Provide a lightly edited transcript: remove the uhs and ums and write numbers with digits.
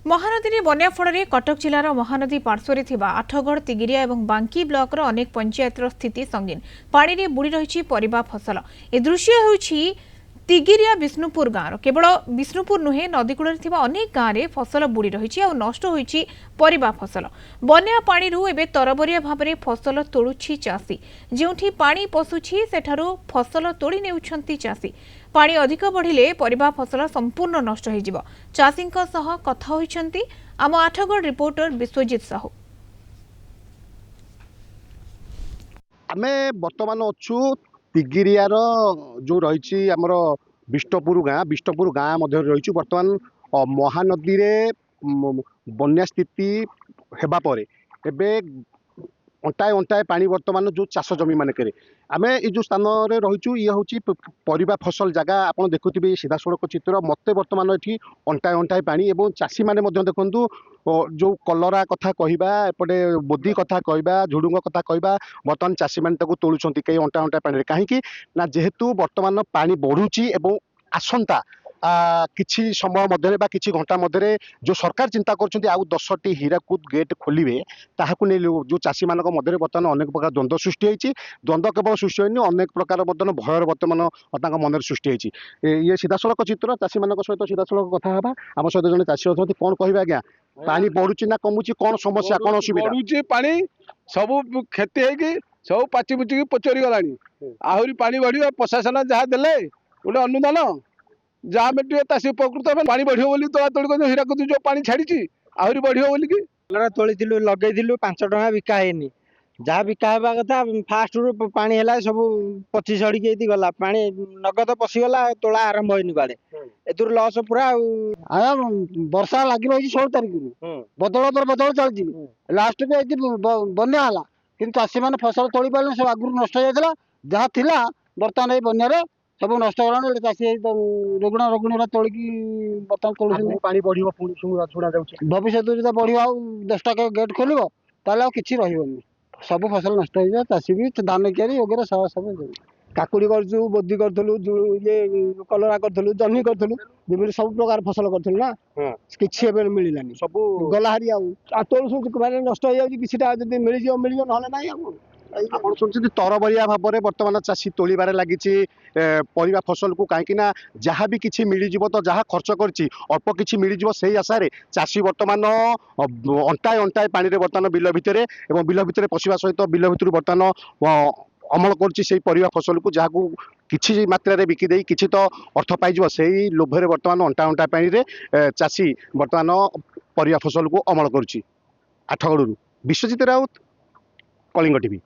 महानदी बन्या फल कटक जिलार महानदी पार्श्वर थिबा आठगड़ तिगिरिया और बांकी ब्लॉकर अनेक पंचायतर स्थिति संगीन पानी रे बुड़ी रही परिबा फसल। ए दृश्य होउछि तिगिरिया विष्णुपुर गाँव केवल विष्णुपुर नुहे नदीकूल अनेक गाँव में फसल बुड़ी रही और नष्ट होइछि परिबा फसल। बन्या पानी एबे तरबरिया भाव में फसल तोड़ुछि चाषी। जोंठी पानी पशुछि सेठारु फसल तोड़ी नेउछंती चाषी। पानी अधिक बढ़िले परिबा फसल संपूर्ण नष्ट होइजिबो। चाषींक सह कथा होइछंती आम आठगड़ रिपोर्टर विश्वजित साहू। आमे वर्तमान अच्छु तिगिरियार जो रही आमर बिष्टपुर गाँ मध्य रही बर्तमान महानदी रे बन्या स्थिति हेबा परे एबे अंटाए अंटाए पानी वर्तमान जो चाष जमी मानक आमे ये जो स्थान रे रहीचु ये हूँ परिबा फसल जगह आप देखुथिबे सीधा सड़क चित्र मते वर्तमान ये अंटाए अंटाए पानी एवं चाषी मैंने देखु जो कलरा कथा कहवा एपटे बोदी कथा कहवा झुडुंग कथा कहवा बर्तमान चाषी मैंने तोलुंट कई अंटा अंटा पानी कहीं ना जेहेतु वर्तमान पानी बढ़ुची एवं आसंता किछि समय मध्य किछि घंटा मध्य जो सरकार चिंता कर 10टी हीराकुद गेट खोलिए ताहाकु नै जो चाषी मान मध्य बर्तमान अनेक प्रकार द्वंद्व सृष्टि होती। द्वंद्व केवल सृष्टि होनी अनेक प्रकार बर्तमान भयर बर्तमान मन सृष्टि होती। ये सीधा सड़क चित्र चाषी मान सहित सीधा सड़क कथा हाँ आम सहित जन चाषी अच्छा कौन कह आज्ञा पानी बढ़ुची ना कमुची कौन समस्या कौन असुविधा पानी सब क्षति है सब पाची पुचिकी पचरी गला आहरी पानी बढ़िया प्रशासन जहाँ देले गोटे अनुदान जहाँ मिटे चाषी उपकृत पानी बढ़िया बोली तोड़ा तोड़ी हीराकुद जो पानी छाड़ी आहरी बढ़िया बोलिकी तोली लगे 5 टका बिका है जहाँ बिका हवा कथा फास्ट रु पानी है सब पची सड़क गला पानी नगद पशिगला तोला आरंभ होनी बाड़े एथुर लस पूरा वर्षा लगी रही 16 तारिख बदल तर बदल चलती लास्ट बन्या है कि चाषी मैंने फसल तोड़ी पारे सब आगुरी नष्ट हो जाता जहाँ थिला बर्तमान बन्यार सब नष्ट गला चाषी रोगुणा रोगुणी तोलिकी बर्तमान पानी बढ़िया शुणा भविष्य जो बढ़िया 10 टका गेट खोल ताले किसी रही सब फसल नष्ट हो चाषी भी धान कियारी वगैरह सब काकुड़ी करूँ बोदी करूँ ये कलरा करूँ जह्नी करूँ विभिन्न सब प्रकार फसल करूँ ना किसी मिलानी सब गला हारी आतोलू नष्ट हो जाए किसी मिल मिल ना ना आप शुणुं तरबरिया भाव में बर्तमान चाषी तोड़बार लगी परिबा फसल को कहीं जहाँ भी किसी मिल तो जहाँ खर्च कर अल्प किसी मिल से आशा चाषी बर्तमान अंटाए अंटाए पानी बर्तमान बिल भितर बिल भितर पशिवा सहित बिल भितर बर्तमान अमल कर फसल को जहाँ को किसी मात्रा बिकिदे किसी तो अर्थ पाइज से लोभे बर्तमान अंटा अंटा पानी चाषी बर्तमान परिबा फसल को अमल कर। आठगड़ विश्वजित राउत कलिंग टीवी।